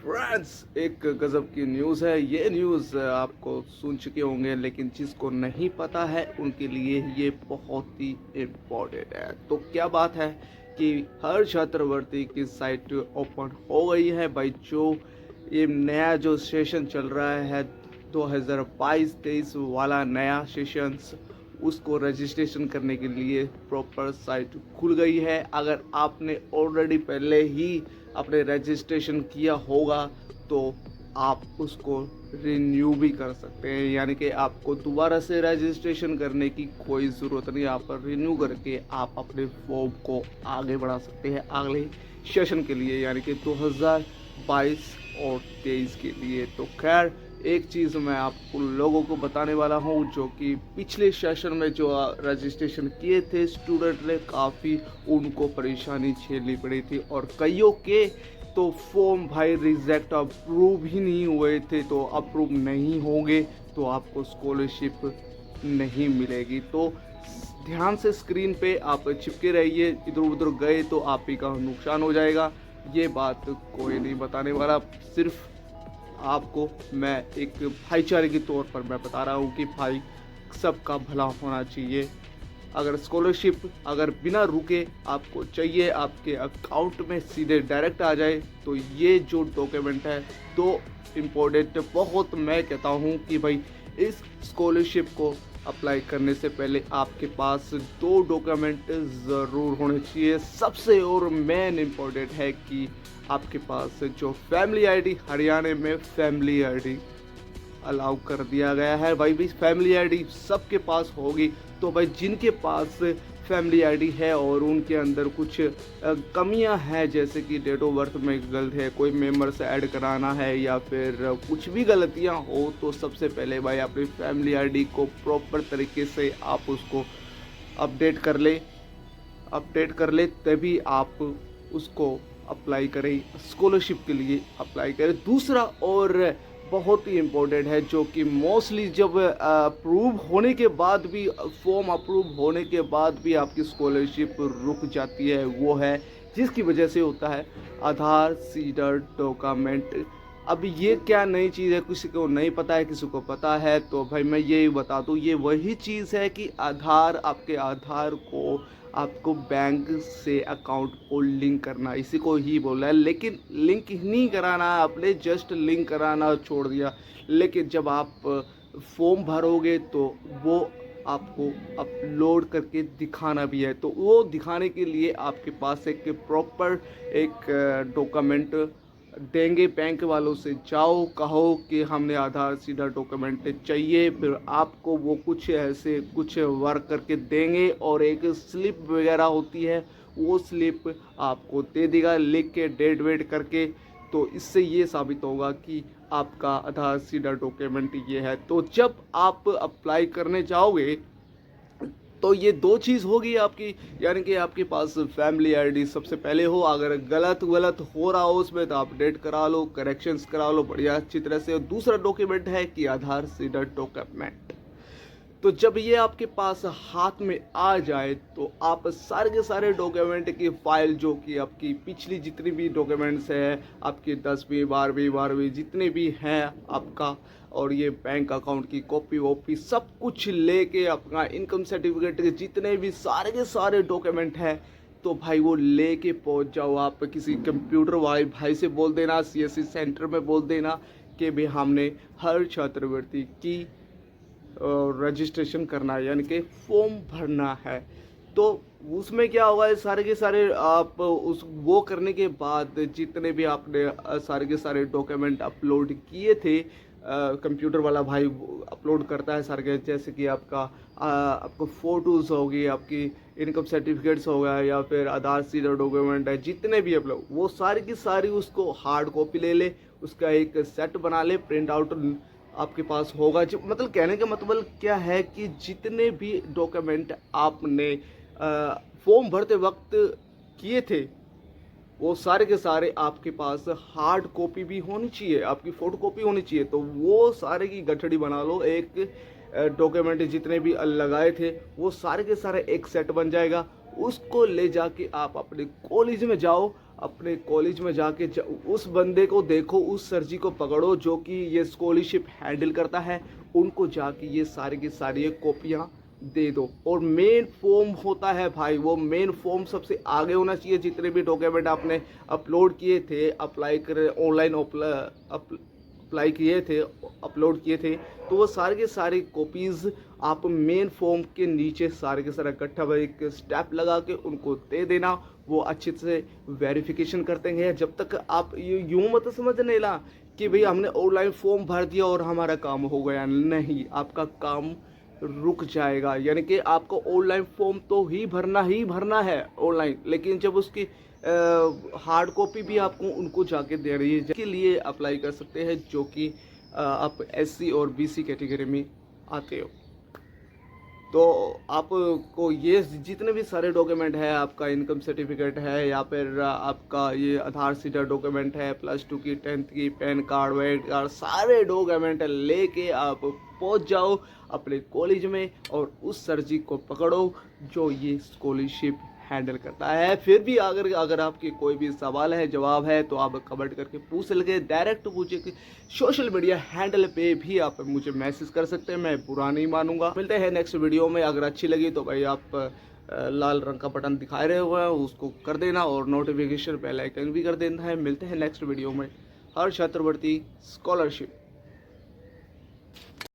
Friends, एक गज़ब की न्यूज़ है। ये न्यूज़ आपको सुन चुके होंगे, लेकिन जिसको नहीं पता है उनके लिए ये बहुत ही इम्पोर्टेंट है। तो क्या बात है कि हर छात्रवृत्ति की साइट ओपन हो गई है भाई। जो ये नया जो सेशन चल रहा है 2022-23 वाला नया सेशंस, उसको रजिस्ट्रेशन करने के लिए प्रॉपर साइट खुल गई है। अगर आपने ऑलरेडी पहले ही अपने रजिस्ट्रेशन किया होगा तो आप उसको रिन्यू भी कर सकते हैं, यानी कि आपको दोबारा से रजिस्ट्रेशन करने की कोई ज़रूरत नहीं। आप रिन्यू करके आप अपने फॉर्म को आगे बढ़ा सकते हैं अगले सेशन के लिए, यानी कि 2022 और 23 के लिए। तो खैर, एक चीज़ मैं आप उन लोगों को बताने वाला हूँ जो कि पिछले सेशन में जो रजिस्ट्रेशन किए थे स्टूडेंट ने, काफ़ी उनको परेशानी झेलनी पड़ी थी और कईयों के तो फॉर्म भाई रिजेक्ट अप्रूव ही नहीं हुए थे। तो अप्रूव नहीं होंगे तो आपको स्कॉलरशिप नहीं मिलेगी। तो ध्यान से स्क्रीन पे आप चिपके रहिए, इधर उधर गए तो आप ही का नुकसान हो जाएगा। ये बात कोई नहीं बताने वाला, सिर्फ आपको मैं एक भाईचारे के तौर पर मैं बता रहा हूँ कि भाई सबका भला होना चाहिए। अगर स्कॉलरशिप अगर बिना रुके आपको चाहिए, आपके अकाउंट में सीधे डायरेक्ट आ जाए, तो ये जो डॉक्यूमेंट है दो इम्पोर्टेंट बहुत, मैं कहता हूँ कि भाई इस स्कॉलरशिप को अप्लाई करने से पहले आपके पास दो डॉक्यूमेंट ज़रूर होने चाहिए। सबसे और मेन इम्पोर्टेंट है कि आपके पास जो फैमिली आईडी, हरियाणा में फैमिली आईडी अलाउ कर दिया गया है भाई। भी फैमिली आईडी सबके पास होगी। तो भाई जिनके पास फैमिली आईडी है और उनके अंदर कुछ कमियां हैं, जैसे कि डेट ऑफ बर्थ में गलत है, कोई मेंबर से ऐड कराना है या फिर कुछ भी गलतियां हो, तो सबसे पहले भाई अपनी फैमिली आईडी को प्रॉपर तरीके से आप उसको अपडेट कर ले तभी आप उसको अप्लाई करें, स्कॉलरशिप के लिए अप्लाई करें। दूसरा और बहुत ही इम्पोर्टेंट है, जो कि मोस्टली जब अप्रूव होने के बाद भी, फॉर्म अप्रूव होने के बाद भी आपकी स्कॉलरशिप रुक जाती है, वो है जिसकी वजह से होता है आधार सीडर डॉक्यूमेंट। अब ये क्या नई चीज़ है, किसी को नहीं पता है, किसी को पता है, तो भाई मैं ये बता दूँ, ये वही चीज़ है कि आपके आधार को आपको बैंक से अकाउंट को लिंक करना, इसी को ही बोला है। लेकिन लिंक ही नहीं कराना है आपने, जस्ट लिंक कराना छोड़ दिया। लेकिन जब आप फॉर्म भरोगे तो वो आपको अपलोड करके दिखाना भी है। तो वो दिखाने के लिए आपके पास एक प्रॉपर एक डॉक्यूमेंट देंगे। बैंक वालों से जाओ, कहो कि हमने आधार सीधा डॉक्यूमेंट चाहिए, फिर आपको वो कुछ वर्क करके देंगे और एक स्लिप वगैरह होती है, वो स्लिप आपको दे देगा लिख के डेट वेट करके। तो इससे ये साबित होगा कि आपका आधार सीधा डॉक्यूमेंट ये है। तो जब आप अप्लाई करने जाओगे तो ये दो चीज़ होगी आपकी, यानी कि आपके पास फैमिली आईडी सबसे पहले हो। अगर गलत हो रहा हो उसमें तो अपडेट करा लो, करेक्शंस करा लो बढ़िया अच्छी तरह से। और दूसरा डॉक्यूमेंट है कि आधार सीडर डॉक्यूमेंट। तो जब ये आपके पास हाथ में आ जाए तो आप सारे के सारे डॉक्यूमेंट की फाइल, जो कि आपकी पिछली जितनी भी डॉक्यूमेंट्स हैं, आपकी 10वीं 12वीं जितने भी हैं आपका, और ये बैंक अकाउंट की कॉपी वॉपी सब कुछ लेके, अपना इनकम सर्टिफिकेट के जितने भी सारे के सारे डॉक्यूमेंट हैं, तो भाई वो लेके पहुंच जाओ। आप किसी कंप्यूटर वाले भाई से बोल देना, सीएससी सेंटर में बोल देना कि भाई हमने हर छात्रवृत्ति की रजिस्ट्रेशन करना है, यानी कि फॉर्म भरना है। तो उसमें क्या होगा, सारे के सारे आप उस वो करने के बाद जितने भी आपने सारे के सारे डॉक्यूमेंट अपलोड किए थे, कंप्यूटर वाला भाई अपलोड करता है सारे के, जैसे कि आपको फ़ोटोज़ होगी, आपकी इनकम सर्टिफिकेट्स हो गया, या फिर आधार सीडर डॉक्यूमेंट है, जितने भी अपलोड, वो सारी की सारी उसको हार्ड कॉपी ले ले, उसका एक सेट बना ले, प्रिंट आउट आपके पास होगा। जो मतलब कहने का मतलब क्या है कि जितने भी डॉक्यूमेंट आपने फॉर्म भरते वक्त किए थे, वो सारे के सारे आपके पास हार्ड कॉपी भी होनी चाहिए, आपकी फोटो कॉपी होनी चाहिए। तो वो सारे की गठड़ी बना लो, एक डॉक्यूमेंट जितने भी लगाए थे वो सारे के सारे एक सेट बन जाएगा। उसको ले जाके आप अपने कॉलेज में जाओ, अपने कॉलेज में जाके उस बंदे को देखो, उस सर जी को पकड़ो जो कि ये स्कॉलरशिप हैंडल करता है, उनको जाके ये सारी की सारी कॉपियाँ दे दो। और मेन फॉर्म होता है भाई, वो मेन फॉर्म सबसे आगे होना चाहिए। जितने भी डॉक्यूमेंट आपने अपलोड किए थे, अप्लाई कर ऑनलाइन अप्लाई किए थे, अपलोड किए थे, तो वो सारे के सारे कॉपीज़ आप मेन फॉर्म के नीचे सारे के सारे इकट्ठा एक स्टेप लगा के उनको दे देना। वो अच्छे से वेरिफिकेशन करते हैं। जब तक आप यूँ मत समझने ला कि भाई हमने ऑनलाइन फॉर्म भर दिया और हमारा काम हो गया, नहीं, आपका काम रुक जाएगा। यानी कि आपको ऑनलाइन फॉर्म तो ही भरना है ऑनलाइन, लेकिन जब उसकी हार्ड कॉपी भी आपको उनको जाके दे रही है, जिसके लिए अप्लाई कर सकते हैं जो कि आप एससी और बीसी कैटेगरी में आते हो। तो आपको ये जितने भी सारे डॉक्यूमेंट है, आपका इनकम सर्टिफिकेट है या फिर आपका ये आधार सीडर डॉक्यूमेंट है, +2 की 10th की पैन कार्ड, वेट कार्ड, सारे डॉक्यूमेंट लेके आप पहुंच जाओ अपने कॉलेज में और उस सर जी को पकड़ो जो ये स्कॉलरशिप हैंडल करता है। फिर भी अगर आपके कोई भी सवाल है, जवाब है, तो आप कमेंट करके पूछ सके, डायरेक्ट पूछे कि सोशल मीडिया हैंडल पे भी आप मुझे मैसेज कर सकते हैं, मैं बुरा नहीं मानूंगा। मिलते हैं नेक्स्ट वीडियो में। अगर अच्छी लगी तो भाई आप लाल रंग का बटन दिखाए रहे हुए हैं, उसको कर देना और नोटिफिकेशन बेल आइकन भी कर देना है। मिलते हैं नेक्स्ट वीडियो में। हर छात्रवृत्ति स्कॉलरशिप।